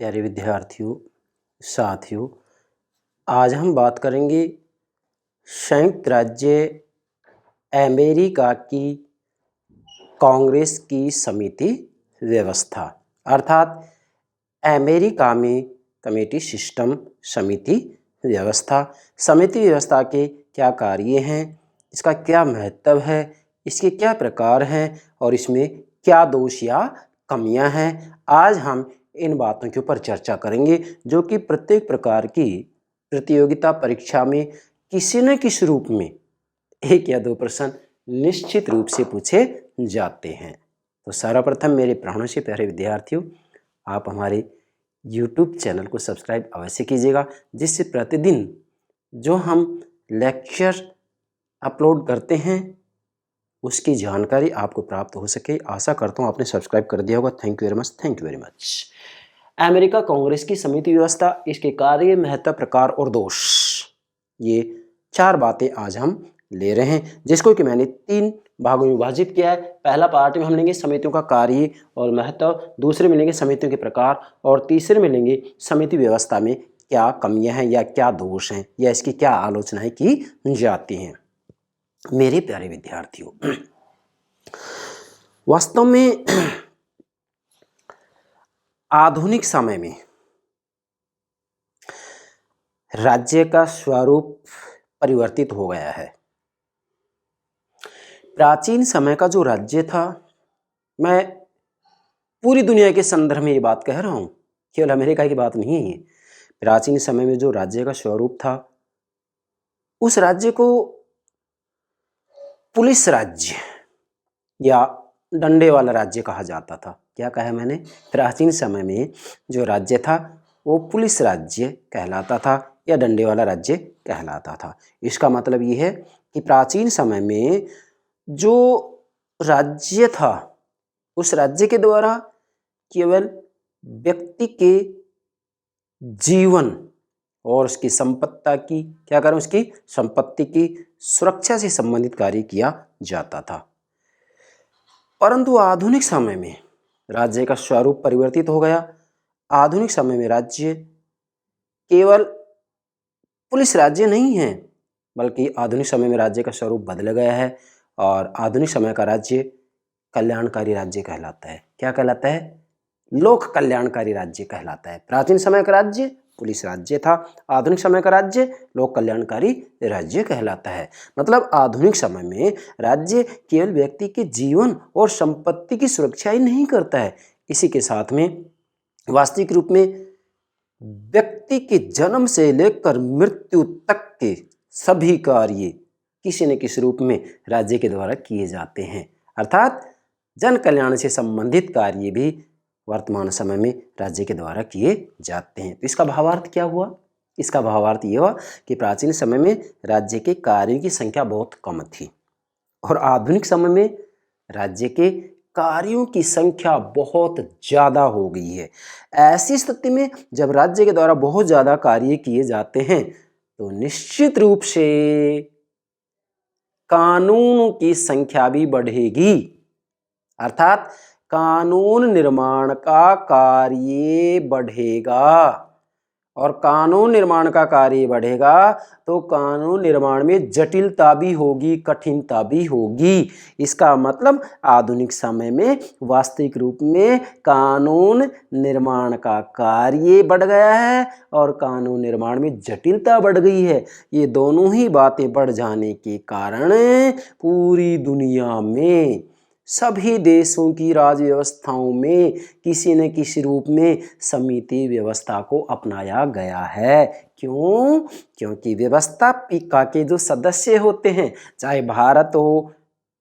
प्यारे विद्यार्थियों, साथियों, आज हम बात करेंगे संयुक्त राज्य अमेरिका की कांग्रेस की समिति व्यवस्था अर्थात अमेरिका में कमेटी सिस्टम समिति व्यवस्था के क्या कार्य हैं, इसका क्या महत्व है, इसके क्या प्रकार हैं और इसमें क्या दोष या कमियां हैं। आज हम इन बातों के ऊपर चर्चा करेंगे जो कि प्रत्येक प्रकार की प्रतियोगिता परीक्षा में किसी न किसी रूप में 1 या 2 प्रश्न निश्चित रूप से पूछे जाते हैं। तो सर्वप्रथम मेरे प्राणों से प्यारे विद्यार्थियों, आप हमारे YouTube चैनल को सब्सक्राइब अवश्य कीजिएगा, जिससे प्रतिदिन जो हम लेक्चर अपलोड करते हैं उसकी जानकारी आपको प्राप्त हो सके। आशा करता हूँ आपने सब्सक्राइब कर दिया होगा। Thank you very much. America Congress की समिति व्यवस्था, इसके कार्य, महत्व, प्रकार और दोष, ये 4 बातें आज हम ले रहे हैं, जिसको कि मैंने 3 भागों में विभाजित किया है। पहला पार्ट में हम लेंगे समितियों का कार्य और महत्व, दूसरे में लेंगे समितियों के प्रकार और तीसरे में लेंगे समिति व्यवस्था में क्या कमियां हैं या क्या दोष हैं या इसकी क्या आलोचनाएं की जाती हैं। मेरे प्यारे विद्यार्थियों, वास्तव में आधुनिक समय में राज्य का स्वरूप परिवर्तित हो गया है। प्राचीन समय का जो राज्य था, मैं पूरी दुनिया के संदर्भ में ये बात कह रहा हूं, केवल अमेरिका की बात नहीं है। प्राचीन समय में जो राज्य का स्वरूप था, उस राज्य को पुलिस राज्य या डंडे वाला राज्य कहा जाता था। क्या कहा मैंने? प्राचीन समय में जो राज्य था वो पुलिस राज्य कहलाता था या डंडे वाला राज्य कहलाता था। इसका मतलब ये है कि प्राचीन समय में जो राज्य था, उस राज्य के द्वारा केवल व्यक्ति के जीवन और उसकी उसकी संपत्ति की सुरक्षा से संबंधित कार्य किया जाता था। परंतु आधुनिक समय में राज्य का स्वरूप परिवर्तित हो गया। आधुनिक समय में राज्य केवल पुलिस राज्य नहीं है, बल्कि आधुनिक समय में राज्य का स्वरूप बदल गया है और आधुनिक समय का राज्य कल्याणकारी राज्य कहलाता है। क्या कहलाता है? लोक कल्याणकारी राज्य कहलाता है। प्राचीन समय का राज्य पुलिस राज्य था, आधुनिक समय का राज्य लोक कल्याणकारी राज्य कहलाता है। मतलब आधुनिक समय में राज्य केवल व्यक्ति के जीवन और संपत्ति की सुरक्षा ही नहीं करता है, इसी के साथ में वास्तविक रूप में व्यक्ति के जन्म से लेकर मृत्यु तक के सभी कार्य किसी न किसी रूप में राज्य के द्वारा किए जाते हैं। अर्थात जन कल्याण से संबंधित कार्य भी वर्तमान समय में राज्य के द्वारा किए जाते हैं। तो इसका भावार्थ क्या हुआ? इसका भावार्थ ये हुआ कि प्राचीन समय में राज्य के कार्यों की संख्या बहुत कम थी और आधुनिक समय में राज्य के कार्यों की संख्या बहुत ज़्यादा हो गई है। ऐसी स्थिति में जब राज्य के द्वारा बहुत ज़्यादा कार्य किए जाते हैं तो निश्चित रूप से कानून की संख्या भी बढ़ेगी। अर्थात कानून निर्माण का कार्य बढ़ेगा और कानून निर्माण का कार्य बढ़ेगा तो कानून निर्माण में जटिलता भी होगी, कठिनता भी होगी। इसका मतलब आधुनिक समय में वास्तविक रूप में कानून निर्माण का कार्य बढ़ गया है और कानून निर्माण में जटिलता बढ़ गई है। ये दोनों ही बातें बढ़ जाने के कारण पूरी दुनिया में सभी देशों की राज्य व्यवस्थाओं में किसी न किसी रूप में समिति व्यवस्था को अपनाया गया है। क्यों? क्योंकि व्यवस्थापिका के जो सदस्य होते हैं, चाहे भारत हो,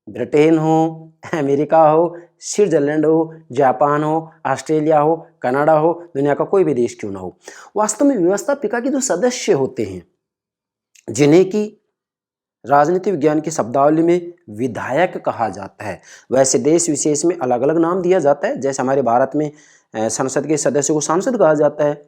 ब्रिटेन हो, अमेरिका हो, स्विट्जरलैंड हो, जापान हो, ऑस्ट्रेलिया हो, कनाडा हो, दुनिया का कोई भी देश क्यों ना हो, वास्तव में व्यवस्थापिका के जो सदस्य होते हैं, जिन्हें की राजनीति विज्ञान की शब्दावली में विधायक कहा जाता है, वैसे देश विशेष में अलग अलग नाम दिया जाता है। जैसे हमारे भारत में संसद के सदस्य को सांसद कहा जाता है,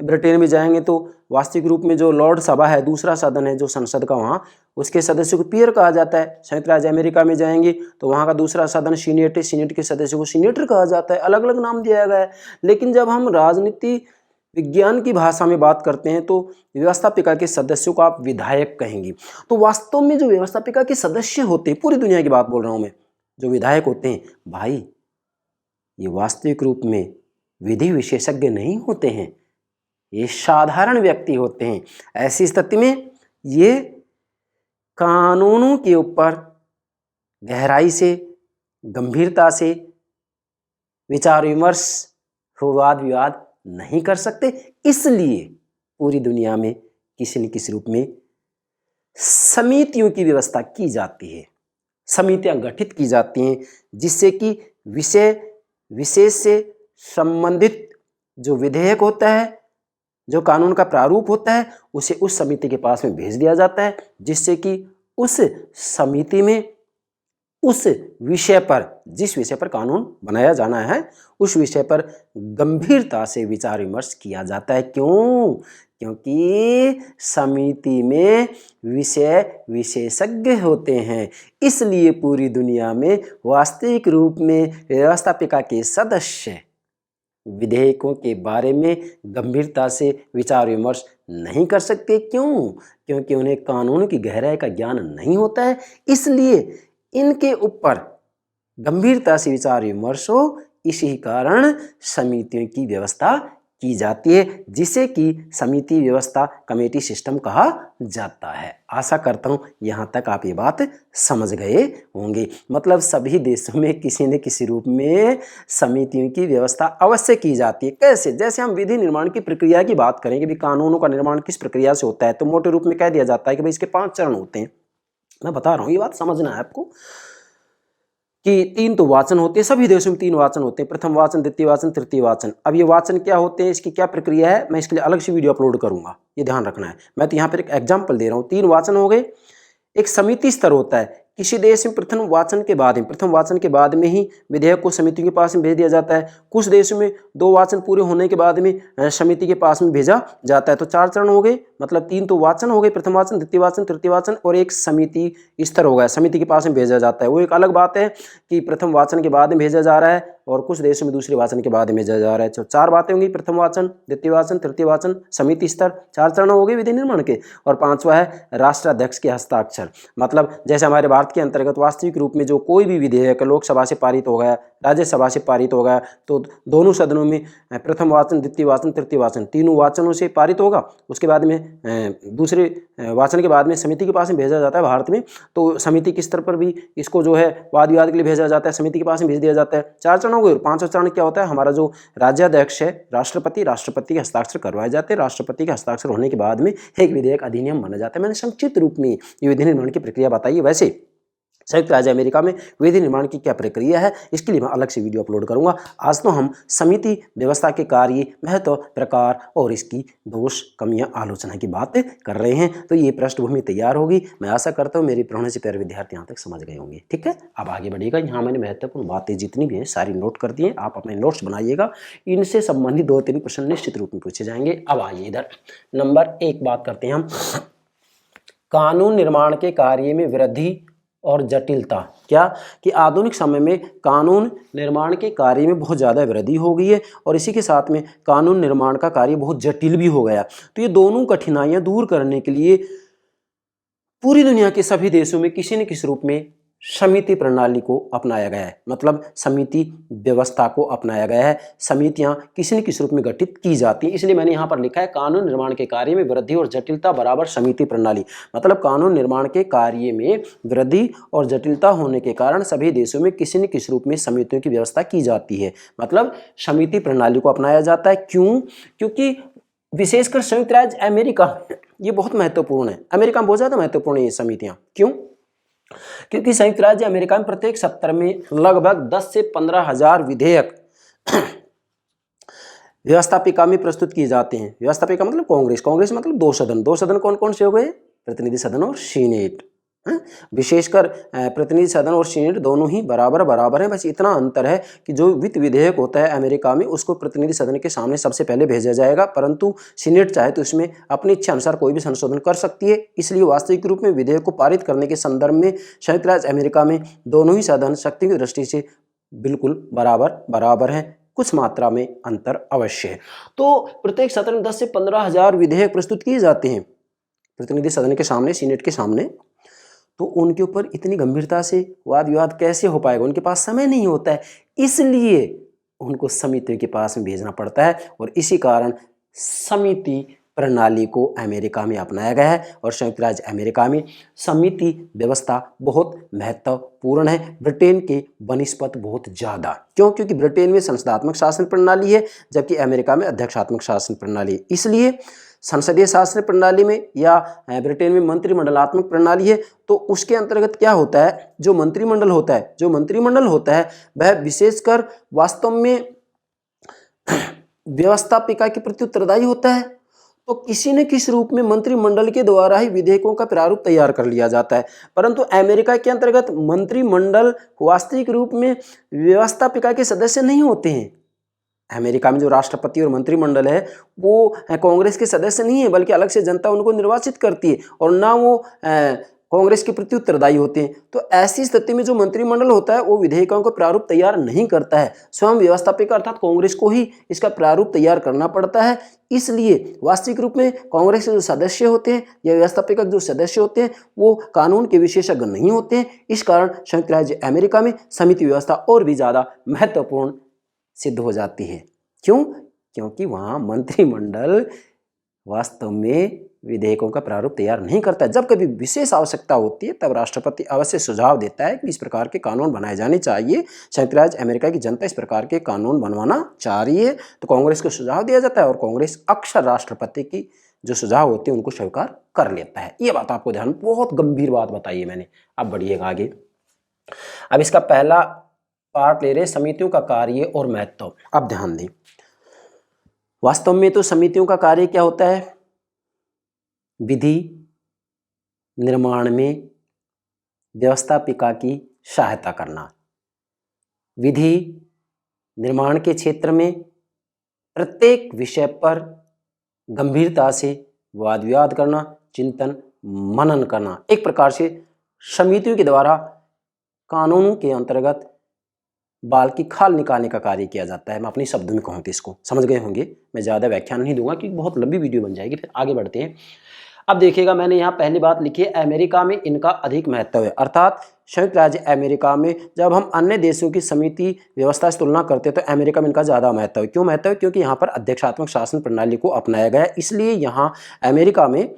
ब्रिटेन में जाएंगे तो वास्तविक रूप में जो लॉर्ड सभा है, दूसरा सदन है जो संसद का, वहाँ उसके सदस्यों को पीयर कहा जाता है। संयुक्त राज्य अमेरिका में जाएंगे तो वहाँ का दूसरा सदन सीनेट है, सीनेट के सदस्यों को सीनेटर कहा जाता है। अलग अलग नाम दिया गया है। लेकिन जब हम राजनीति विज्ञान की भाषा में बात करते हैं तो व्यवस्थापिका के सदस्यों को आप विधायक कहेंगे। तो वास्तव में जो व्यवस्थापिका के सदस्य होते हैं, पूरी दुनिया की बात बोल रहा हूँ मैं, जो विधायक होते हैं भाई, ये वास्तविक रूप में विधि विशेषज्ञ नहीं होते हैं, ये साधारण व्यक्ति होते हैं। ऐसी स्थिति में ये कानूनों के ऊपर गहराई से, गंभीरता से विचार विमर्श, वाद विवाद नहीं कर सकते। इसलिए पूरी दुनिया में किसी न किसी रूप में समितियों की व्यवस्था की जाती है, समितियां गठित की जाती हैं, जिससे कि विषय विशेष से संबंधित जो विधेयक होता है, जो कानून का प्रारूप होता है, उसे उस समिति के पास में भेज दिया जाता है, जिससे कि उस समिति में उस विषय पर, जिस विषय पर कानून बनाया जाना है, उस विषय पर गंभीरता से विचार विमर्श किया जाता है। क्यों? क्योंकि समिति में विषय विशेषज्ञ होते हैं। इसलिए पूरी दुनिया में वास्तविक रूप में व्यवस्थापिका के सदस्य विधेयकों के बारे में गंभीरता से विचार विमर्श नहीं कर सकते। क्यों? क्योंकि उन्हें कानून की गहराई का ज्ञान नहीं होता है। इसलिए इनके ऊपर गंभीरता से विचार विमर्श हो, इसी कारण समितियों की व्यवस्था की जाती है, जिसे कि समिति व्यवस्था, कमेटी सिस्टम कहा जाता है। आशा करता हूँ यहाँ तक आप ये बात समझ गए होंगे। मतलब सभी देशों में किसी न किसी रूप में समितियों की व्यवस्था अवश्य की जाती है। कैसे? जैसे हम विधि निर्माण की प्रक्रिया की बात करेंगे, भी कानूनों का निर्माण किस प्रक्रिया से होता है, तो मोटे रूप में कह दिया जाता है कि भाई इसके 5 चरण होते हैं। मैं बता रहा हूँ, ये बात समझना है आपको कि 3 तो वाचन होते हैं, सभी देशों में 3 वाचन होते हैं, प्रथम वाचन, द्वितीय वाचन, तृतीय वाचन। अब ये वाचन क्या होते हैं, इसकी क्या प्रक्रिया है, मैं इसके लिए अलग से वीडियो अपलोड करूंगा, ये ध्यान रखना है। मैं तो यहाँ पर एक एग्जाम्पल दे रहा हूँ। 3 वाचन हो गए। एक समिति स्तर होता है, किसी देश में प्रथम वाचन के बाद में ही विधेयक को समिति के पास में भेज दिया जाता है। कुछ देशों में 2 वाचन पूरे होने के बाद में समिति के पास में भेजा जाता है। तो 4 चरण हो गए, मतलब 3 तो वाचन हो गए, प्रथम वाचन, द्वितीय वाचन, तृतीय वाचन, और एक समिति स्तर हो गया, समिति के पास में भेजा जाता है। वो एक अलग बात है कि प्रथम वाचन के बाद में भेजा जा रहा है और कुछ देशों में दूसरे वाचन के बाद में भेजा जा रहा है। तो 4 बातें होंगी, प्रथम वाचन, द्वितीय वाचन, तृतीय वाचन, समिति स्तर, 4 चरण हो गए विधि निर्माण के। और 5वां है राष्ट्राध्यक्ष के हस्ताक्षर। मतलब जैसे हमारे भारत के अंतर्गत वास्तविक रूप में जो कोई भी विधेयक लोकसभा से पारित हो गया, राज्यसभा से पारित हो गया, तो दोनों सदनों में प्रथम वाचन, द्वितीय वाचन, तृतीय वाचन, तीनों वाचनों से पारित होगा। उसके बाद में दूसरे वाचन के बाद में समिति के पास में भेजा जाता है। भारत में तो समिति के स्तर पर भी इसको जो है वाद विवाद के लिए भेजा जाता है, समिति के पास में भेज दिया जाता है। 4 चरण हो गए। 5वां चरण क्या होता है, हमारा जो राज्याध्यक्ष है, राष्ट्रपति के हस्ताक्षर करवाए जाते हैं। राष्ट्रपति के हस्ताक्षर होने के बाद में एक विधेयक अधिनियम माना जाता है। मैंने संक्षिप्त रूप में ये विधि निर्माण की प्रक्रिया बताई है। वैसे संयुक्त राज्य अमेरिका में विधि निर्माण की क्या प्रक्रिया है, इसके लिए मैं अलग से वीडियो अपलोड करूंगा। आज तो हम समिति व्यवस्था के कार्य, महत्व, प्रकार और इसकी दोष, कमियां, आलोचना की बात कर रहे हैं। तो ये पृष्ठभूमि तैयार होगी। मैं आशा करता हूँ मेरी पढ़ने से प्यारे विद्यार्थी यहाँ तक समझ गए होंगे। ठीक है, अब आगे बढ़िएगा। यहाँ मैंने महत्वपूर्ण बातें जितनी भी हैं सारी नोट कर दी हैं, आप अपने नोट्स बनाइएगा। इनसे संबंधित 2-3 प्रश्न निश्चित रूप में पूछे जाएंगे। अब आइए इधर नंबर 1 बात करते हैं हम, कानून निर्माण के कार्य में वृद्धि और जटिलता। क्या कि आधुनिक समय में कानून निर्माण के कार्य में बहुत ज़्यादा वृद्धि हो गई है और इसी के साथ में कानून निर्माण का कार्य बहुत जटिल भी हो गया। तो ये दोनों कठिनाइयां दूर करने के लिए पूरी दुनिया के सभी देशों में किसी न किसी रूप में समिति प्रणाली को अपनाया गया है। मतलब समिति व्यवस्था को अपनाया गया है। समितियां किसी न किसी रूप में गठित की जाती हैं। इसलिए मैंने यहाँ पर लिखा है कानून निर्माण के कार्य में वृद्धि और जटिलता बराबर समिति प्रणाली। मतलब कानून निर्माण के कार्य में वृद्धि और जटिलता होने के कारण सभी देशों में किसी न किसी रूप में समितियों की व्यवस्था की जाती है। मतलब समिति प्रणाली को अपनाया जाता है। क्यों? क्योंकि विशेषकर संयुक्त राज्य अमेरिका ये बहुत महत्वपूर्ण है। अमेरिका में बहुत ज़्यादा महत्वपूर्ण है ये समितियाँ। क्यों? क्योंकि संयुक्त राज्य अमेरिका में प्रत्येक सत्र में लगभग 10 से 15 हजार विधेयक व्यवस्थापिका में प्रस्तुत किए जाते हैं। व्यवस्थापिका मतलब कांग्रेस मतलब 2 सदन। 2 सदन कौन कौन से हो गए? प्रतिनिधि सदन और सीनेट। विशेषकर प्रतिनिधि सदन और सीनेट दोनों ही बराबर बराबर हैं। बस इतना अंतर है कि जो वित्त विधेयक होता है अमेरिका में उसको प्रतिनिधि सदन के सामने सबसे पहले भेजा जाएगा, परंतु सीनेट चाहे तो इसमें अपनी इच्छा अनुसार कोई भी संशोधन कर सकती है। इसलिए वास्तविक रूप में विधेयक को पारित करने के संदर्भ में संयुक्त राज्य अमेरिका में दोनों ही सदन शक्ति की दृष्टि से बिल्कुल बराबर बराबर हैं। कुछ मात्रा में अंतर अवश्य है। तो प्रत्येक सत्र में 10 से 15,000 विधेयक प्रस्तुत किए जाते हैं प्रतिनिधि सदन के सामने, सीनेट के सामने। तो उनके ऊपर इतनी गंभीरता से वाद विवाद कैसे हो पाएगा? उनके पास समय नहीं होता है, इसलिए उनको समिति के पास में भेजना पड़ता है और इसी कारण समिति प्रणाली को अमेरिका में अपनाया गया है। और संयुक्त राज्य अमेरिका में समिति व्यवस्था बहुत महत्वपूर्ण है, ब्रिटेन के बनिस्पत बहुत ज़्यादा। क्यों? क्योंकि ब्रिटेन में संसदात्मक शासन प्रणाली है जबकि अमेरिका में अध्यक्षात्मक शासन प्रणाली है। इसलिए संसदीय शासन प्रणाली में या ब्रिटेन में मंत्रिमंडलात्मक प्रणाली है, तो उसके अंतर्गत क्या होता है, जो मंत्रिमंडल होता है वह विशेषकर वास्तव में व्यवस्थापिका के प्रति उत्तरदायी होता है। तो किसी न किसी रूप में मंत्रिमंडल के द्वारा ही विधेयकों का प्रारूप तैयार कर लिया जाता है, परंतु अमेरिका के अंतर्गत मंत्रिमंडल वास्तविक रूप में व्यवस्थापिका के सदस्य नहीं होते हैं। अमेरिका में जो राष्ट्रपति और मंत्रिमंडल है वो कांग्रेस के सदस्य नहीं है, बल्कि अलग से जनता उनको निर्वाचित करती है और ना वो कांग्रेस के प्रति उत्तरदायी होते हैं। तो ऐसी स्थिति में जो मंत्रिमंडल होता है वो विधेयकों का प्रारूप तैयार नहीं करता है, स्वयं व्यवस्थापिका अर्थात कांग्रेस को ही इसका प्रारूप तैयार करना पड़ता है। इसलिए वास्तविक रूप में कांग्रेस के जो सदस्य होते हैं या व्यवस्थापिका जो सदस्य होते हैं वो कानून के विशेषज्ञ नहीं होते हैं। इस कारण संयुक्त राज्य अमेरिका में समिति व्यवस्था और भी ज़्यादा महत्वपूर्ण सिद्ध हो जाती है। क्यों? क्योंकि वहाँ मंत्रिमंडल वास्तव में विधेयकों का प्रारूप तैयार नहीं करता है। जब कभी विशेष आवश्यकता होती है तब राष्ट्रपति अवश्य सुझाव देता है कि इस प्रकार के कानून बनाए जाने चाहिए, संयुक्त राज्य अमेरिका की जनता इस प्रकार के कानून बनवाना चाह रही है, तो कांग्रेस को सुझाव दिया जाता है और कांग्रेस अक्सर राष्ट्रपति की जो सुझाव होते हैं उनको स्वीकार कर लेता है। ये बात आपको ध्यान, बहुत गंभीर बात बताई है मैंने। अब बढ़िएगा आगे। अब इसका पहला पार्ट ले रहे समितियों का कार्य और महत्व। अब ध्यान दें, वास्तव में तो समितियों का कार्य क्या होता है? विधि निर्माण में व्यवस्थापिका की सहायता करना, विधि निर्माण के क्षेत्र में प्रत्येक विषय पर गंभीरता से वाद विवाद करना, चिंतन मनन करना। एक प्रकार से समितियों के द्वारा कानूनों के अंतर्गत बाल की खाल निकालने का कार्य किया जाता है। मैं अपने शब्दों में कहूँ तो इसको समझ गए होंगे, मैं ज़्यादा व्याख्यान नहीं दूंगा क्योंकि बहुत लंबी वीडियो बन जाएगी। फिर आगे बढ़ते हैं। अब देखिएगा, मैंने यहाँ पहली बात लिखी है, अमेरिका में इनका अधिक महत्व है। अर्थात संयुक्त राज्य अमेरिका में जब हम अन्य देशों की समिति व्यवस्था से तुलना करते हैं तो अमेरिका में इनका ज़्यादा महत्व है। क्यों महत्व है? क्योंकि यहाँ पर अध्यक्षात्मक शासन प्रणाली को अपनाया गया है। इसलिए यहाँ अमेरिका में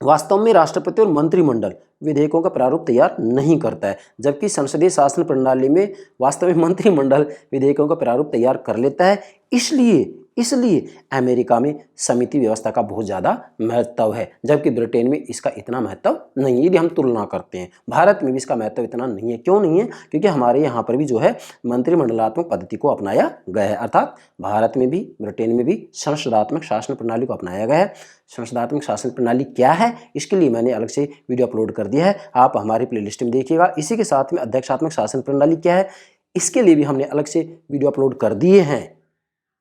वास्तव में राष्ट्रपति और मंत्रिमंडल विधेयकों का प्रारूप तैयार नहीं करता है, जबकि संसदीय शासन प्रणाली में वास्तव में मंत्रिमंडल विधेयकों का प्रारूप तैयार कर लेता है। इसलिए अमेरिका में समिति व्यवस्था का बहुत ज़्यादा महत्व है, जबकि ब्रिटेन में इसका इतना महत्व नहीं है। यदि हम तुलना करते हैं, भारत में भी इसका महत्व इतना नहीं है। क्यों नहीं है? क्योंकि हमारे यहाँ पर भी जो है मंत्रिमंडलात्मक पद्धति को अपनाया गया है। अर्थात भारत में भी ब्रिटेन में भी संसदात्मक शासन प्रणाली को अपनाया गया है। संसदात्मक शासन प्रणाली क्या है, इसके लिए मैंने अलग से वीडियो अपलोड कर दिया है, आप हमारी प्लेलिस्ट में देखिएगा। इसी के साथ में अध्यक्षात्मक शासन प्रणाली क्या है, इसके लिए भी हमने अलग से वीडियो अपलोड कर दिए हैं,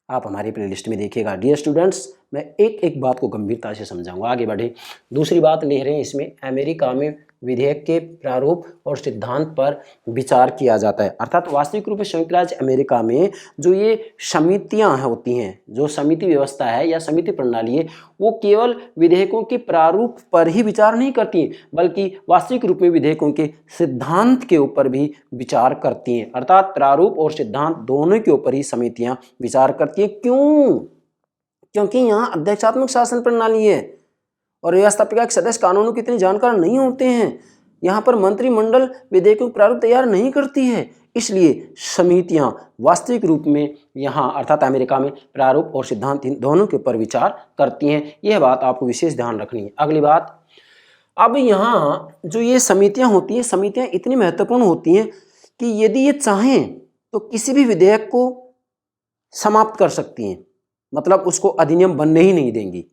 आप हमारी प्लेलिस्ट में देखिएगा। डियर स्टूडेंट्स, मैं एक एक बात को गंभीरता से समझाऊंगा। आगे बढ़े। दूसरी बात ले रहे हैं, इसमें अमेरिका में विधेयक के प्रारूप और सिद्धांत पर विचार किया जाता है। अर्थात वास्तविक रूप में संयुक्त राज्य अमेरिका में जो ये समितियां होती हैं, जो समिति व्यवस्था है या समिति प्रणाली है, वो केवल विधेयकों के प्रारूप पर ही विचार नहीं करती हैं, बल्कि वास्तविक रूप में विधेयकों के सिद्धांत के ऊपर भी विचार करती हैं। अर्थात प्रारूप और सिद्धांत दोनों के ऊपर ही समितियां विचार करती हैं। क्यों? क्योंकि यहाँ अध्यक्षात्मक शासन प्रणाली है और व्यवस्थापिका के सदस्य कानूनों की इतनी जानकार नहीं होते हैं। यहाँ पर मंत्रिमंडल विधेयकों के प्रारूप तैयार नहीं करती है, इसलिए समितियाँ वास्तविक रूप में यहाँ अर्थात अमेरिका में प्रारूप और सिद्धांत दोनों के ऊपर विचार करती हैं। यह बात आपको विशेष ध्यान रखनी है। अगली बात, अब यहाँ जो ये समितियाँ होती हैं, समितियाँ इतनी महत्वपूर्ण होती हैं कि यदि ये चाहें तो किसी भी विधेयक को समाप्त कर सकती हैं, मतलब उसको अधिनियम बनने ही नहीं देंगी।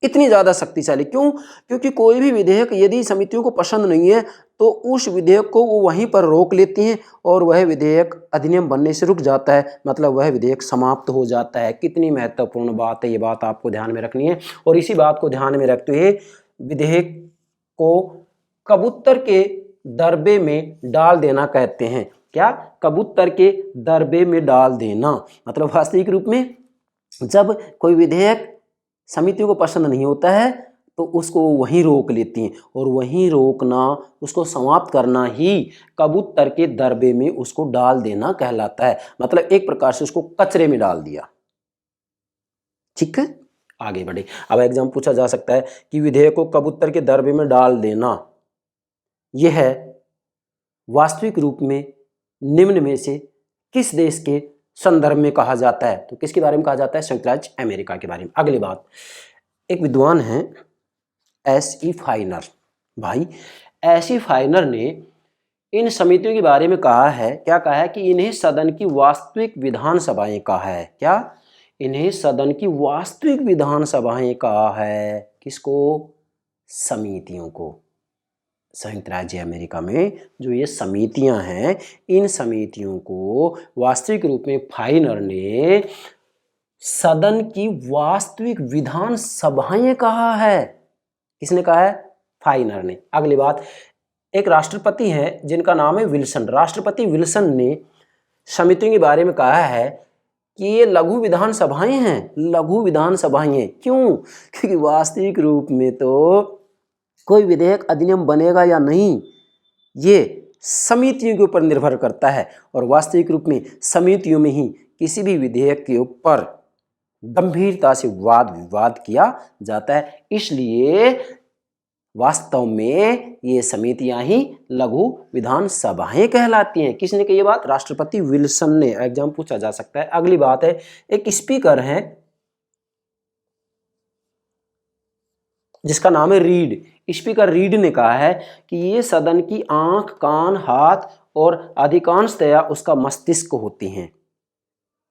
इतनी ज़्यादा शक्तिशाली। क्यों? क्योंकि कोई भी विधेयक यदि समितियों को पसंद नहीं है तो उस विधेयक को वो वहीं पर रोक लेती हैं और वह विधेयक अधिनियम बनने से रुक जाता है, मतलब वह विधेयक समाप्त हो जाता है। कितनी महत्वपूर्ण बात है, ये बात आपको ध्यान में रखनी है। और इसी बात को ध्यान में रखते हुए विधेयक को कबूतर के दरबे में डाल देना कहते हैं। क्या? कबूतर के दरबे में डाल देना, मतलब वास्तविक रूप में जब कोई विधेयक समितियों को पसंद नहीं होता है तो उसको वहीं रोक लेती हैं, और वहीं रोकना, उसको समाप्त करना ही कबूतर के दरबे में उसको डाल देना कहलाता है। मतलब एक प्रकार से उसको कचरे में डाल दिया। ठीक है, आगे बढ़े। अब एग्जाम पूछा जा सकता है कि विधेयक को कबूतर के दरबे में डाल देना, यह है वास्तविक रूप में निम्न में से किस देश के संदर्भ में कहा जाता है? तो किसके बारे में कहा जाता है? संयुक्त राज्य अमेरिका के बारे में। अगली बात, एक विद्वान हैं एस.ई. फाइनर। भाई एस.ई. फाइनर ने इन समितियों के बारे में कहा है, क्या कहा है? कि इन्हें सदन की वास्तविक विधानसभाएं कहा है। क्या? इन्हें सदन की वास्तविक विधानसभाएं कहा है। किसको? समितियों को। संयुक्त राज्य अमेरिका में जो ये समितियां हैं, इन समितियों को वास्तविक रूप में फाइनर ने सदन की वास्तविक विधानसभाएं कहा है। किसने कहा है? फाइनर ने। अगली बात, एक राष्ट्रपति हैं जिनका नाम है विल्सन। राष्ट्रपति विल्सन ने समितियों के बारे में कहा है कि ये लघु विधानसभाएं हैं। लघु विधानसभाएं क्यों? क्योंकि वास्तविक रूप में तो कोई विधेयक अधिनियम बनेगा या नहीं, ये समितियों के ऊपर निर्भर करता है, और वास्तविक रूप में समितियों में ही किसी भी विधेयक के ऊपर गंभीरता से वाद विवाद किया जाता है। इसलिए वास्तव में ये समितियां ही लघु विधानसभाएं कहलाती हैं। किसने कही ये बात? राष्ट्रपति विल्सन ने। एग्जाम पूछा जा सकता है। अगली बात है, एक स्पीकर हैं जिसका नाम है रीड। स्पीकर रीड ने कहा है कि ये सदन की आंख, कान, हाथ और अधिकांशतया उसका मस्तिष्क होती हैं।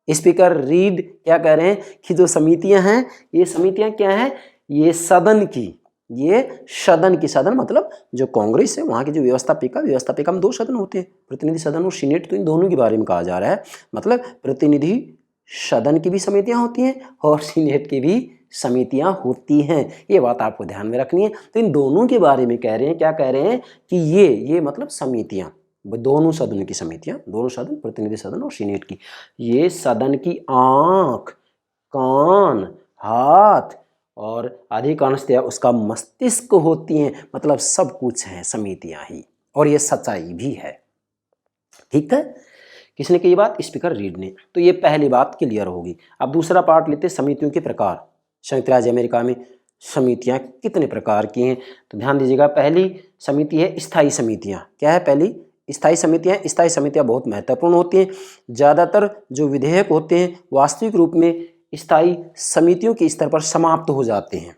स्पीकर रीड क्या कह रहे हैं कि जो समितियां हैं, ये समितियां क्या हैं? ये सदन की, ये सदन की, सदन मतलब जो कांग्रेस है वहां की जो व्यवस्थापिका में दो सदन होते हैं, प्रतिनिधि सदन और सीनेट। तो इन दोनों के बारे में कहा जा रहा है। मतलब प्रतिनिधि सदन की भी समितियां होती हैं और सीनेट की भी समितियां होती हैं। ये बात आपको ध्यान में रखनी है। तो इन दोनों के बारे में कह रहे हैं, क्या कह रहे हैं? कि ये मतलब समितियां, दोनों सदन की समितियां, दोनों सदन, प्रतिनिधि सदन और सीनेट की, ये सदन की आंख, कान, हाथ और अधिकांशतया उसका मस्तिष्क होती हैं। मतलब सब कुछ है समितियां ही, और ये सच्चाई भी है। ठीक है, किसने कही बात? स्पीकर रीड ने। तो ये पहली बात क्लियर होगी। अब दूसरा पार्ट लेते हैं, समितियों के प्रकार। संयुक्त राज्य अमेरिका में समितियां कितने प्रकार की हैं? तो ध्यान दीजिएगा। पहली समिति है स्थायी समितियां। क्या है पहली? स्थायी समितियां। स्थायी समितियां बहुत महत्वपूर्ण होती हैं। ज़्यादातर जो विधेयक होते हैं वास्तविक रूप में स्थायी समितियों के स्तर पर समाप्त हो जाते हैं।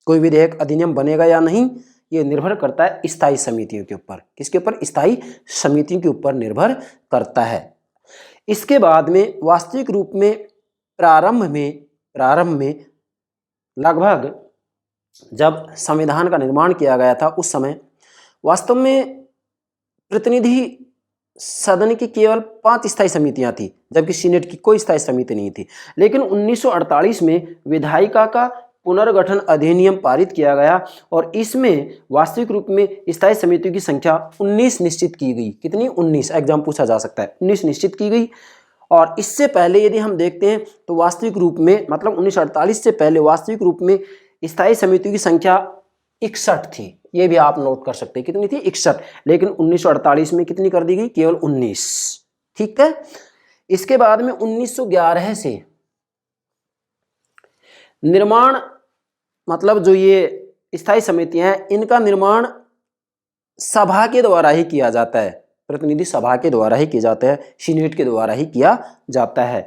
कोई विधेयक अधिनियम बनेगा या नहीं, ये निर्भर करता है स्थायी समितियों के ऊपर। किसके ऊपर? स्थायी समितियों के ऊपर निर्भर करता है। इसके बाद में वास्तविक रूप में प्रारंभ में लगभग जब संविधान का निर्माण किया गया था उस समय वास्तव में प्रतिनिधि सदन की केवल 5 स्थायी समितियां थी, जबकि सीनेट की कोई स्थायी समिति नहीं थी। लेकिन 1948 में विधायिका का पुनर्गठन अधिनियम पारित किया गया और इसमें वास्तविक रूप में स्थायी समितियों की संख्या 19 निश्चित की गई। कितनी? 19। एग्जाम पूछा जा सकता है। 19 निश्चित की गई। और इससे पहले यदि हम देखते हैं तो वास्तविक रूप में, मतलब 1948 से पहले वास्तविक रूप में स्थायी समितियों की संख्या 61 थी। ये भी आप नोट कर सकते हैं। कितनी थी? 61। लेकिन 1948 में कितनी कर दी गई? केवल 19। ठीक है। इसके बाद में 1911 से निर्माण, मतलब जो ये स्थायी समितियां हैं इनका निर्माण सभा के द्वारा ही किया जाता है। प्रतिनिधि सभा के द्वारा ही किया जाता है, सीनेट के द्वारा ही किया जाता है।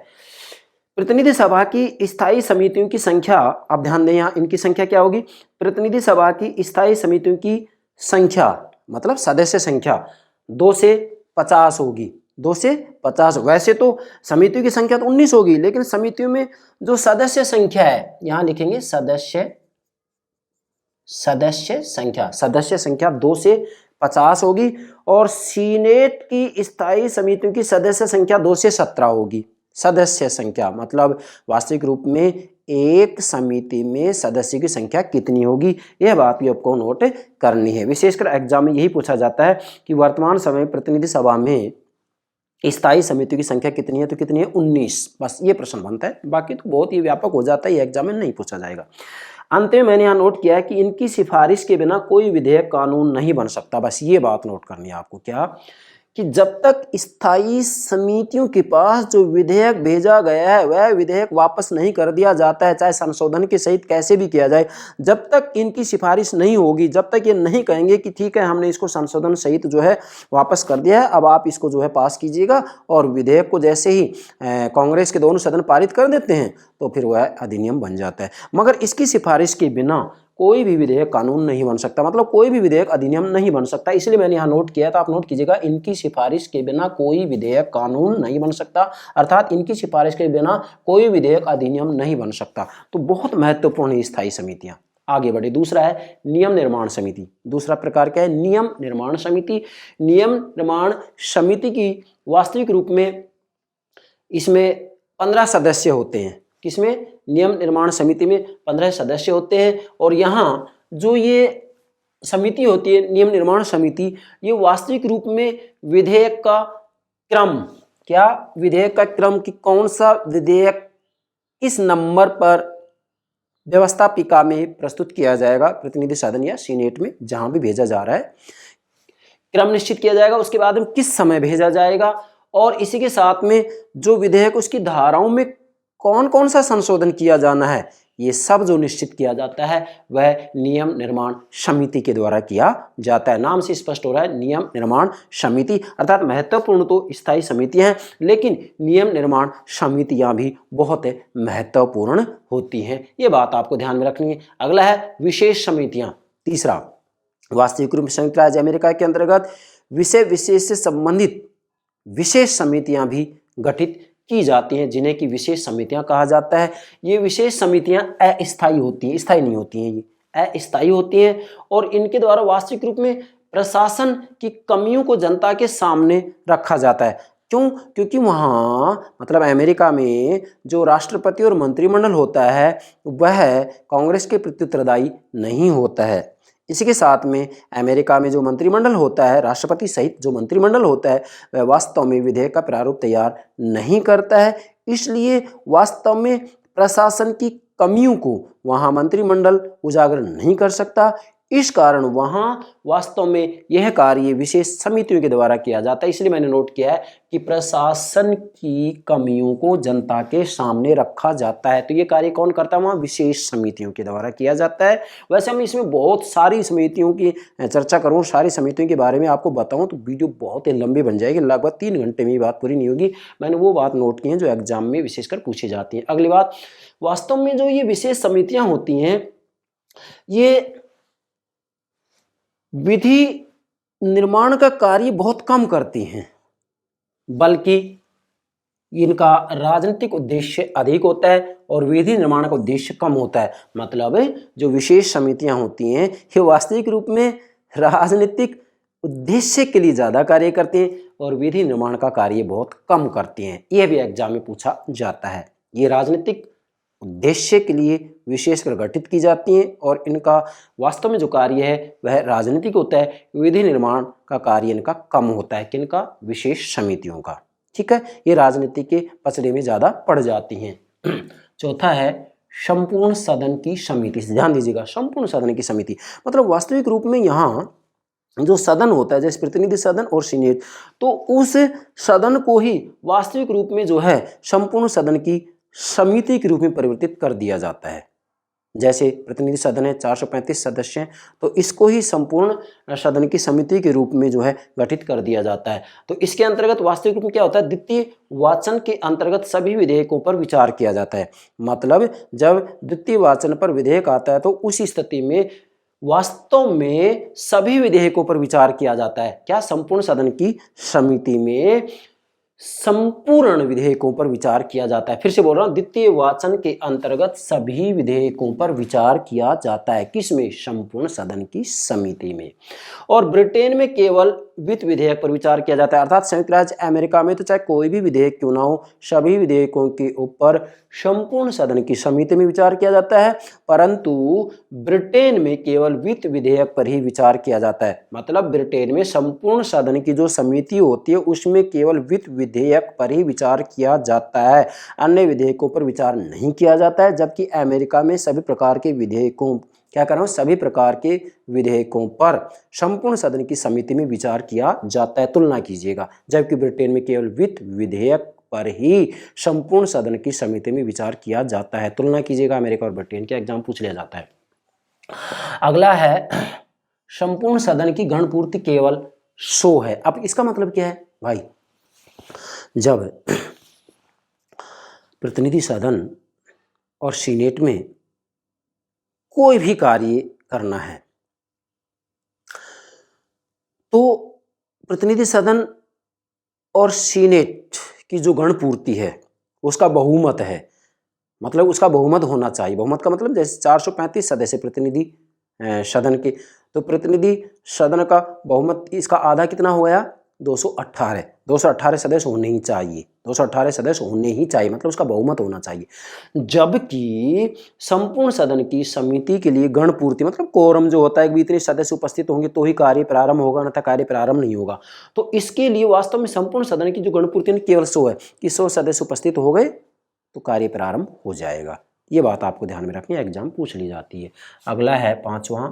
प्रतिनिधि सभा की स्थायी समितियों की संख्या, आप ध्यान दें यहाँ इनकी संख्या क्या होगी? प्रतिनिधि सभा की स्थायी समितियों की संख्या मतलब सदस्य संख्या 2 से 50 होगी। 2 से 50। वैसे तो समितियों की संख्या तो 19 होगी, लेकिन समितियों में जो सदस्य संख्या है, यहाँ लिखेंगे सदस्य सदस्य संख्या 2 से 50 होगी और सीनेट की स्थायी समितियों की सदस्य संख्या 2 से 17 होगी। सदस्य संख्या मतलब वास्तविक रूप में एक समिति में सदस्य की संख्या कितनी होगी, यह बात भी आपको नोट करनी है। विशेषकर एग्जाम में यही पूछा जाता है कि वर्तमान समय प्रतिनिधि सभा में स्थायी समितियों की संख्या कितनी है, तो कितनी है 19। बस ये प्रश्न बनता है, बाकी तो बहुत ही व्यापक हो जाता है, ये एग्जाम में नहीं पूछा जाएगा। अंत में मैंने यहाँ नोट किया है कि इनकी सिफारिश के बिना कोई विधेयक कानून नहीं बन सकता। बस ये बात नोट करनी है आपको, क्या कि जब तक स्थायी समितियों के पास जो विधेयक भेजा गया है वह विधेयक वापस नहीं कर दिया जाता है, चाहे संशोधन के सहित कैसे भी किया जाए, जब तक इनकी सिफारिश नहीं होगी, जब तक ये नहीं कहेंगे कि ठीक है हमने इसको संशोधन सहित जो है वापस कर दिया है, अब आप इसको जो है पास कीजिएगा, और विधेयक को जैसे ही कांग्रेस के दोनों सदन पारित कर देते हैं तो फिर वह अधिनियम बन जाता है। मगर इसकी सिफारिश के बिना कोई भी विधेयक कानून नहीं बन सकता, मतलब कोई भी विधेयक अधिनियम नहीं बन सकता। इसलिए मैंने यहाँ नोट किया था, आप नोट कीजिएगा, इनकी सिफारिश के बिना कोई विधेयक कानून नहीं बन सकता, अर्थात इनकी सिफारिश के बिना कोई विधेयक अधिनियम नहीं बन सकता। तो बहुत महत्वपूर्ण है स्थायी समितियां। आगे बढ़े, दूसरा है नियम निर्माण समिति। दूसरा प्रकार क्या है, नियम निर्माण समिति। नियम निर्माण समिति की वास्तविक रूप में इसमें 15 सदस्य होते हैं। किसमें, नियम निर्माण समिति में 15 सदस्य होते हैं। और यहाँ जो ये समिति होती है नियम निर्माण समिति, ये वास्तविक रूप में विधेयक का क्रम, क्या विधेयक का क्रम कि कौन सा विधेयक किस नंबर पर व्यवस्थापिका में प्रस्तुत किया जाएगा, प्रतिनिधि सदन या सीनेट में जहां भी भेजा जा रहा है, क्रम निश्चित किया जाएगा। उसके बाद में किस समय भेजा जाएगा, और इसी के साथ में जो विधेयक उसकी धाराओं में कौन कौन सा संशोधन किया जाना है, ये सब जो निश्चित किया जाता है वह नियम निर्माण समिति के द्वारा किया जाता है। नाम से स्पष्ट हो रहा है नियम निर्माण समिति, अर्थात महत्वपूर्ण तो स्थायी समितियां हैं, लेकिन नियम निर्माण समितियां भी बहुत महत्वपूर्ण होती हैं। ये बात आपको ध्यान में रखनी है। अगला है विशेष समितियां। तीसरा, वास्तविक रूप में संयुक्त राज्य अमेरिका के अंतर्गत विषय विशेष से संबंधित विशेष समितियां भी गठित की जाती हैं, जिन्हें की विशेष समितियां कहा जाता है। ये विशेष समितियां अस्थायी होती हैं, स्थायी नहीं होती हैं, ये अस्थायी होती हैं, और इनके द्वारा वास्तविक रूप में प्रशासन की कमियों को जनता के सामने रखा जाता है। क्यों, क्योंकि वहाँ मतलब अमेरिका में जो राष्ट्रपति और मंत्रिमंडल होता है वह कांग्रेस के प्रति उत्तरदायी नहीं होता है। इसी के साथ में अमेरिका में जो मंत्रिमंडल होता है, राष्ट्रपति सहित जो मंत्रिमंडल होता है, वह वास्तव में विधेयक का प्रारूप तैयार नहीं करता है। इसलिए वास्तव में प्रशासन की कमियों को वहाँ मंत्रिमंडल उजागर नहीं कर सकता। इस कारण वहाँ वास्तव में यह कार्य विशेष समितियों के द्वारा किया जाता है। इसलिए मैंने नोट किया है कि प्रशासन की कमियों को जनता के सामने रखा जाता है। तो ये कार्य कौन करता है, वहाँ विशेष समितियों के द्वारा किया जाता है। वैसे हम इसमें बहुत सारी समितियों की चर्चा करूँ, सारी समितियों के बारे में आपको बताऊँ तो वीडियो बहुत ही लंबी बन जाएगी, लगभग 3 घंटे में ये बात पूरी नहीं होगी। मैंने वो बात नोट की है जो एग्जाम में विशेषकर पूछी जाती है। अगली बात, वास्तव में जो ये विशेष समितियाँ होती हैं ये विधि निर्माण का कार्य बहुत कम करती हैं, बल्कि इनका राजनीतिक उद्देश्य अधिक होता है और विधि निर्माण का उद्देश्य कम होता है। मतलब जो विशेष समितियां होती हैं ये वास्तविक रूप में राजनीतिक उद्देश्य के लिए ज़्यादा कार्य करती हैं और विधि निर्माण का कार्य बहुत कम करती हैं। यह भी एग्जाम में पूछा जाता है। ये राजनीतिक उद्देश्य के लिए विशेषकर गठित की जाती हैं और इनका वास्तव में जो कार्य है वह राजनीतिक होता है। विधि निर्माण का कार्य इनका कम होता है, किनका, विशेष समितियों का। ठीक है, ये राजनीति के पचड़े में ज़्यादा पड़ जाती हैं। चौथा है संपूर्ण सदन की समिति। ध्यान दीजिएगा, संपूर्ण सदन की समिति मतलब वास्तविक रूप में यहाँ जो सदन होता है, जैसे प्रतिनिधि सदन और सीनेट, तो उस सदन को ही वास्तविक रूप में जो है संपूर्ण सदन की समिति के रूप में परिवर्तित कर दिया जाता है। जैसे प्रतिनिधि सदन है 435 सदस्य हैं, तो इसको ही संपूर्ण सदन की समिति के रूप में जो है गठित कर दिया जाता है। तो इसके अंतर्गत वास्तविक रूप में क्या होता है, द्वितीय वाचन के अंतर्गत सभी विधेयकों पर विचार किया जाता है। मतलब जब द्वितीय वाचन पर विधेयक आता है तो उस स्थिति में वास्तव में सभी विधेयकों पर विचार किया जाता है। क्या, संपूर्ण सदन की समिति में संपूर्ण विधेयकों पर विचार किया जाता है। फिर से बोल रहा हूं, द्वितीय वाचन के अंतर्गत सभी विधेयकों पर विचार किया जाता है। किसमें? संपूर्ण सदन की समिति में। और ब्रिटेन में केवल वित्त विधेयक पर विचार किया जाता है, अर्थात संयुक्त राज्य अमेरिका में तो चाहे कोई भी विधेयक क्यों ना हो, सभी विधेयकों के ऊपर संपूर्ण सदन की समिति में विचार किया जाता है, परंतु ब्रिटेन में केवल वित्त विधेयक पर ही विचार किया जाता है। मतलब ब्रिटेन में संपूर्ण सदन की जो समिति होती है उसमें केवल वित्त विधेयक पर ही विचार किया जाता है, अन्य विधेयकों पर विचार नहीं किया जाता है। जबकि अमेरिका में सभी प्रकार के विधेयकों, क्या कर रहा हूं, सभी प्रकार के विधेयकों पर संपूर्ण सदन की समिति में विचार किया जाता है। तुलना कीजिएगा, जबकि ब्रिटेन में केवल वित्त विधेयक पर ही संपूर्ण सदन की समिति में विचार किया जाता है। तुलना कीजिएगा अमेरिका और ब्रिटेन के, एग्जाम पूछ लिया जाता है। अगला है संपूर्ण सदन की गणपूर्ति केवल 100 है। अब इसका मतलब क्या है भाई? जब प्रतिनिधि सदन और सीनेट में कोई भी कार्य करना है तो प्रतिनिधि सदन और सीनेट की जो गणपूर्ति है उसका बहुमत है, मतलब उसका बहुमत होना चाहिए। बहुमत का मतलब जैसे 435 सदस्य प्रतिनिधि सदन के, तो प्रतिनिधि सदन का बहुमत इसका आधा कितना हो गया? 218। 218 सदस्य होने ही चाहिए, 218 सदस्य होने ही चाहिए, मतलब उसका बहुमत होना चाहिए। जबकि संपूर्ण सदन की समिति के लिए गणपूर्ति मतलब कोरम जो होता है कि इतने सदस्य उपस्थित होंगे तो ही कार्य प्रारंभ होगा, अन्यथा कार्य प्रारंभ नहीं होगा। तो इसके लिए वास्तव में संपूर्ण सदन की जो गणपूर्ति केवल 100 है कि 100 सदस्य उपस्थित हो गए तो कार्य प्रारंभ हो जाएगा। ये बात आपको ध्यान में रखनी है, एग्जाम पूछ ली जाती है। अगला है 5वां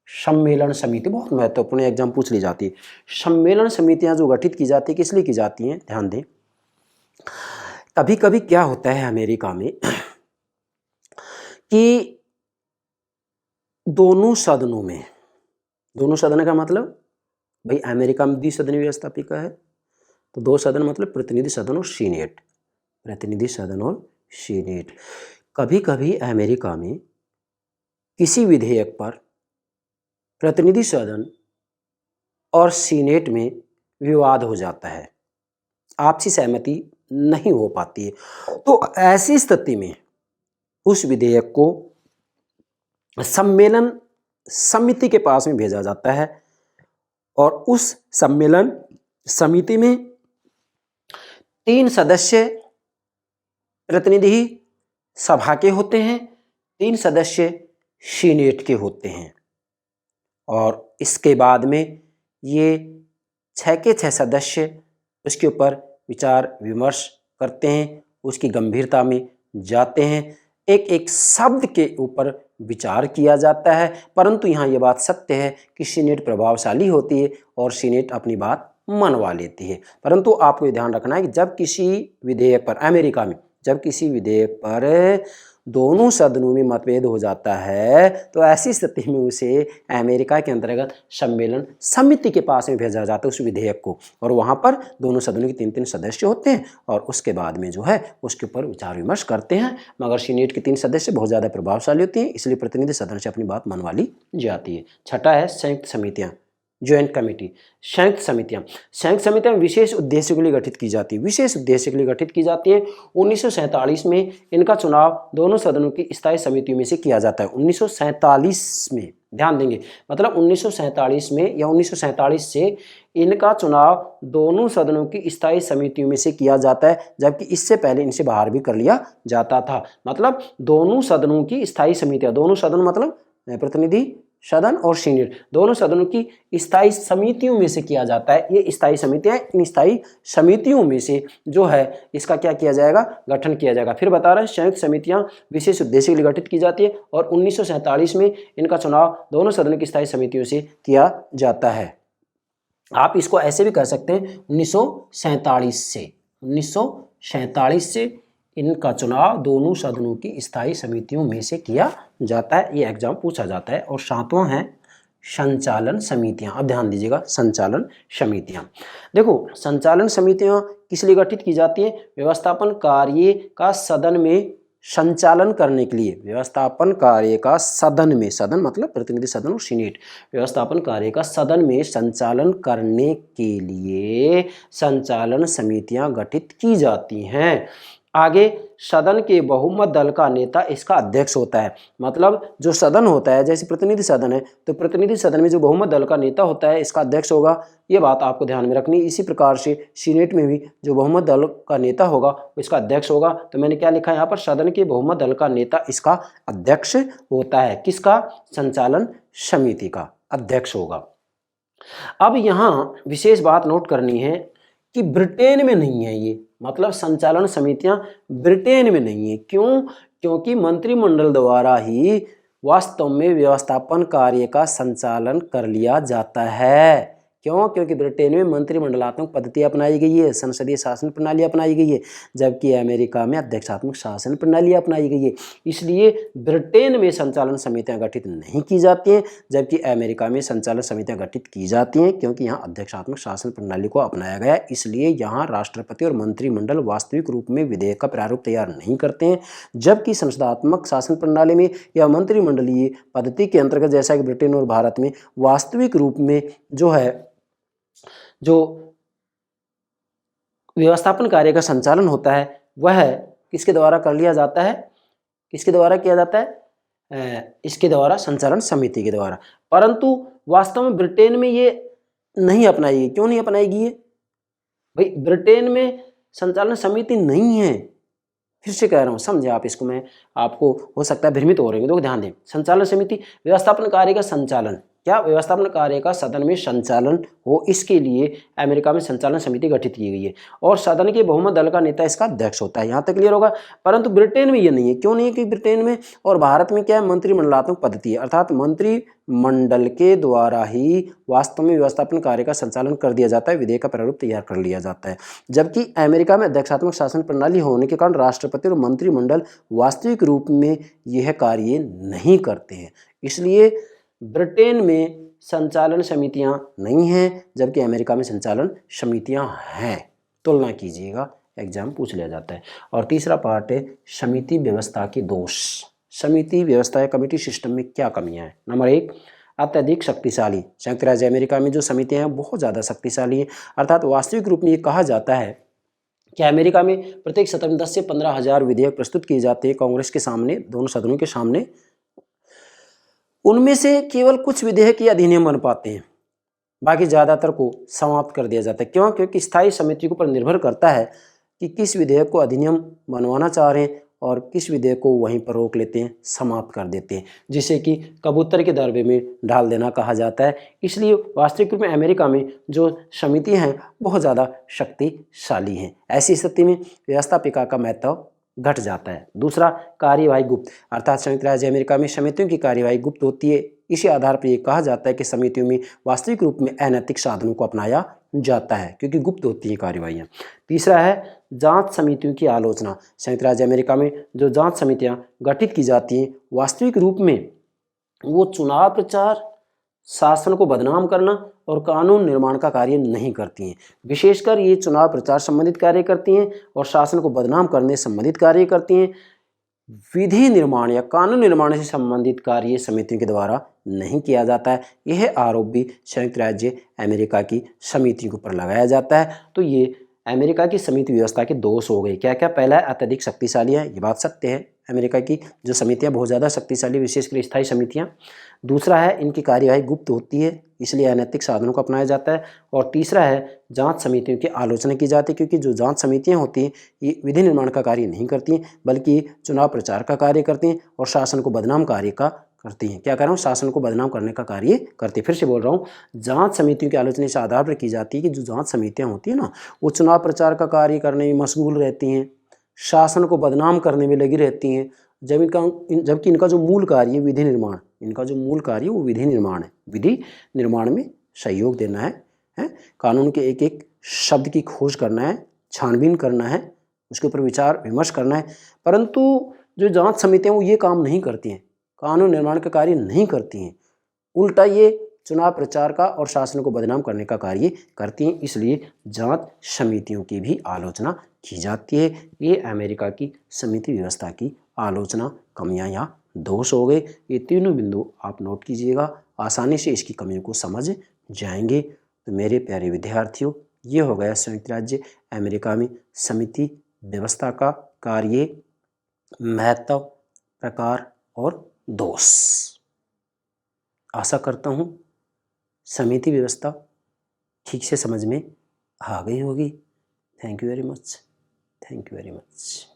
सम्मेलन समिति, बहुत महत्वपूर्ण, एग्जाम पूछ ली जाती है। सम्मेलन समितियां जो गठित की जाती है किस लिए की जाती हैं? ध्यान दें, कभी कभी क्या होता है अमेरिका में कि दोनों सदनों में, दोनों सदन का मतलब भाई अमेरिका में द्विसदनीय व्यवस्थापिका है, तो 2 सदन मतलब प्रतिनिधि सदन और सीनेट, प्रतिनिधि सदन और सीनेट। कभी कभी अमेरिका में किसी विधेयक पर प्रतिनिधि सदन और सीनेट में विवाद हो जाता है, आपसी सहमति नहीं हो पाती है, तो ऐसी स्थिति में उस विधेयक को सम्मेलन समिति के पास में भेजा जाता है और उस सम्मेलन समिति में 3 सदस्य प्रतिनिधि सभा के होते हैं, 3 सदस्य सीनेट के होते हैं, और इसके बाद में ये 6 के 6 सदस्य उसके ऊपर विचार विमर्श करते हैं, उसकी गंभीरता में जाते हैं, एक एक शब्द के ऊपर विचार किया जाता है। परंतु यहाँ ये बात सत्य है कि सीनेट प्रभावशाली होती है और सीनेट अपनी बात मनवा लेती है। परंतु आपको ये ध्यान रखना है कि जब किसी विधेयक पर, अमेरिका में जब किसी विधेयक पर दोनों सदनों में मतभेद हो जाता है तो ऐसी स्थिति में उसे अमेरिका के अंतर्गत सम्मेलन समिति के पास में भेजा जाता है उस विधेयक को, और वहाँ पर दोनों सदनों के 3-3 सदस्य होते हैं और उसके बाद में जो है उसके ऊपर विचार विमर्श करते हैं। मगर सीनेट के 3 सदस्य बहुत ज़्यादा प्रभावशाली होती हैं, इसलिए प्रतिनिधि सदन से अपनी बात मनवा ली जाती है। छठा है संयुक्त समितियाँ, ज्वाइंट कमेटी। संयुक्त समितियां विशेष उद्देश्य के लिए गठित की जाती है, विशेष उद्देश्य के लिए गठित की जाती है। 1947 में इनका चुनाव दोनों सदनों की स्थायी समितियों में से किया जाता है। 1947 में, ध्यान देंगे, मतलब 1947 में या 1947 से इनका चुनाव दोनों सदनों की स्थायी समितियों में से किया जाता है, जबकि इससे पहले इनसे बाहर भी कर लिया जाता था। मतलब दोनों सदनों की स्थायी समितियां, दोनों सदन मतलब प्रतिनिधि सदन और सीनेट, दोनों सदनों की स्थायी समितियों में से किया जाता है। ये स्थायी समितियां, इन स्थायी समितियों में से जो है इसका क्या किया जाएगा? गठन किया जाएगा। फिर बता रहे हैं संयुक्त समितियां विशेष उद्देश्य के लिए गठित की जाती है और 1947 में इनका चुनाव दोनों सदनों की स्थायी समितियों से किया जाता है। आप इसको ऐसे भी कह सकते हैं 1947 से इनका चुनाव दोनों सदनों की स्थायी समितियों में से किया जाता है। ये एग्जाम पूछा जाता है। और 7वां है संचालन समितियां। अब ध्यान दीजिएगा, संचालन समितियां, देखो संचालन समितियां किस लिए गठित की जाती है? व्यवस्थापन कार्य का सदन में संचालन करने के लिए, व्यवस्थापन कार्य का सदन में, सदन मतलब प्रतिनिधि सदन और सीनेट, व्यवस्थापन कार्य का सदन में संचालन करने के लिए संचालन समितियां गठित की जाती हैं। आगे, सदन के बहुमत दल का नेता इसका अध्यक्ष होता है। मतलब जो सदन होता है, जैसे प्रतिनिधि सदन है, तो प्रतिनिधि सदन में जो बहुमत दल का नेता होता है इसका अध्यक्ष होगा। ये बात आपको ध्यान में रखनी। इसी प्रकार से सीनेट में भी जो बहुमत दल का नेता होगा वो इसका अध्यक्ष होगा। तो मैंने क्या लिखा है यहाँ पर, सदन के बहुमत दल का नेता इसका अध्यक्ष होता है। किसका? संचालन समिति का अध्यक्ष होगा। अब यहाँ विशेष बात नोट करनी है कि ब्रिटेन में नहीं है ये, मतलब संचालन समितियां ब्रिटेन में नहीं है। क्यों? क्योंकि मंत्रिमंडल द्वारा ही वास्तव में व्यवस्थापन कार्य का संचालन कर लिया जाता है। क्यों? क्योंकि ब्रिटेन में मंत्रिमंडलात्मक पद्धति अपनाई गई है, संसदीय शासन प्रणाली अपनाई गई है, जबकि अमेरिका में अध्यक्षात्मक शासन प्रणाली अपनाई गई है। इसलिए ब्रिटेन में संचालन समितियां गठित नहीं की जाती हैं, जबकि अमेरिका में संचालन समितियां गठित की जाती हैं, क्योंकि यहाँ अध्यक्षात्मक शासन प्रणाली को अपनाया गया है। इसलिए यहाँ राष्ट्रपति और मंत्रिमंडल वास्तविक रूप में विधेयक का प्रारूप तैयार नहीं करते हैं, जबकि संसदात्मक शासन प्रणाली में या मंत्रिमंडलीय पद्धति के अंतर्गत, जैसा कि ब्रिटेन और भारत में वास्तविक रूप में जो व्यवस्थापन कार्य का संचालन होता है वह किसके द्वारा कर लिया जाता है? किसके द्वारा किया जाता है? इसके द्वारा, संचालन समिति के द्वारा। परंतु वास्तव में ब्रिटेन में ये नहीं अपनाई गई। क्यों नहीं अपनाई गई है भाई? ब्रिटेन में संचालन समिति नहीं है। फिर से कह रहा हूँ, समझे आप इसको, मैं आपको हो सकता है भ्रमित हो रहे हैं, तो ध्यान दें। संचालन समिति व्यवस्थापन कार्य का संचालन, क्या व्यवस्थापन कार्य का सदन में संचालन हो, इसके लिए अमेरिका में संचालन समिति गठित की गई है और सदन के बहुमत दल का नेता इसका अध्यक्ष होता है। यहाँ तक क्लियर होगा। परंतु ब्रिटेन में ये नहीं है। क्यों नहीं है? कि ब्रिटेन में और भारत में क्या है, मंत्रिमंडलात्मक पद्धति है, अर्थात मंत्रिमंडल के द्वारा ही वास्तव में व्यवस्थापन कार्य का संचालन कर दिया जाता है, विधेयक का प्रारूप तैयार कर लिया जाता है। जबकि अमेरिका में अध्यक्षात्मक शासन प्रणाली होने के कारण राष्ट्रपति और मंत्रिमंडल वास्तविक रूप में यह कार्य नहीं करते हैं। इसलिए ब्रिटेन में संचालन समितियां नहीं हैं, जबकि अमेरिका में संचालन समितियां हैं। तुलना कीजिएगा, एग्जाम पूछ लिया जाता है। और तीसरा पार्ट है समिति व्यवस्था के दोष। समिति व्यवस्था या कमेटी सिस्टम में क्या कमियां हैं? नंबर 1, अत्यधिक शक्तिशाली। संयुक्त राज्य अमेरिका में जो समितियां हैं बहुत ज़्यादा शक्तिशाली हैं, अर्थात वास्तविक रूप में ये कहा जाता है कि अमेरिका में प्रत्येक सत्र में 10 से 15 हज़ार विधेयक प्रस्तुत किए जाते हैं कांग्रेस के सामने, दोनों सदनों के सामने। उनमें से केवल कुछ विधेयक या अधिनियम बन पाते हैं, बाकी ज़्यादातर को समाप्त कर दिया जाता है। क्यों? क्योंकि स्थायी समिति के ऊपर निर्भर करता है कि किस विधेयक को अधिनियम बनवाना चाह रहे हैं और किस विधेयक को वहीं पर रोक लेते हैं, समाप्त कर देते हैं, जिसे कि कबूतर के दरबे में डाल देना कहा जाता है। इसलिए वास्तविक रूप में अमेरिका में जो समिति हैं बहुत ज़्यादा शक्तिशाली हैं। ऐसी स्थिति में व्यवस्थापिका का महत्व घट जाता है। दूसरा, कार्यवाही गुप्त, अर्थात संयुक्त राज्य अमेरिका में समितियों की कार्यवाही गुप्त होती है। इसी आधार पर यह कहा जाता है कि समितियों में वास्तविक रूप में अनैतिक साधनों को अपनाया जाता है, क्योंकि गुप्त होती है कार्यवाहियाँ। तीसरा है जांच समितियों की आलोचना। संयुक्त राज्य अमेरिका में जो जांच समितियां गठित की जाती हैं वास्तविक रूप में वो चुनाव प्रचार, शासन को बदनाम करना और कानून निर्माण का कार्य नहीं करती हैं। विशेषकर ये चुनाव प्रचार संबंधित कार्य करती हैं और शासन को बदनाम करने संबंधित कार्य करती हैं। विधि निर्माण या कानून निर्माण से संबंधित कार्य समितियों के द्वारा नहीं किया जाता है। यह आरोप भी संयुक्त राज्य अमेरिका की समितियों के ऊपर लगाया जाता है। तो ये अमेरिका की समिति व्यवस्था के दोष हो गए। क्या क्या? पहला है अत्यधिक शक्तिशाली है, ये बात सत्य है। अमेरिका की जो समितियां बहुत ज़्यादा शक्तिशाली, विशेषकर स्थायी समितियां। दूसरा है इनकी कार्यवाही गुप्त होती है, इसलिए अनैतिक साधनों को अपनाया जाता है। और तीसरा है जांच समितियों की आलोचना की जाती है, क्योंकि जो जांच समितियां होती हैं ये विधि निर्माण का कार्य नहीं करती हैं, बल्कि चुनाव प्रचार का कार्य करती हैं और शासन को बदनाम कार्य का करती हैं। क्या कर रहा हूँ? शासन को बदनाम करने का कार्य करती है। फिर से बोल रहा हूँ, जांच समितियों की आलोचना इस आधार पर की जाती है कि जो जांच समितियां होती हैं ना, वो चुनाव प्रचार का कार्य करने में मशगूल रहती हैं, शासन को बदनाम करने में लगी रहती हैं, जबकि इनका जो मूल कार्य है विधि निर्माण, इनका जो मूल कार्य वो विधि निर्माण है। विधि निर्माण में सहयोग देना है, कानून के एक एक शब्द की खोज करना है, छानबीन करना है, उसके ऊपर विचार विमर्श करना है। परंतु जो जांच समितियां वो ये काम नहीं करती हैं, कानून निर्माण का कार्य नहीं करती हैं। उल्टा ये चुनाव प्रचार का और शासन को बदनाम करने का कार्य करती हैं, इसलिए जांच समितियों की भी आलोचना की जाती है। ये अमेरिका की समिति व्यवस्था की आलोचना, कमियां या दोष हो गए। ये तीनों बिंदु आप नोट कीजिएगा, आसानी से इसकी कमियों को समझ जाएंगे। तो मेरे प्यारे विद्यार्थियों, ये हो गया संयुक्त राज्य अमेरिका में समिति व्यवस्था का कार्य, महत्व, प्रकार और दोष। आशा करता हूँ समिति व्यवस्था ठीक से समझ में आ गई होगी। Thank you very much. Thank you very much.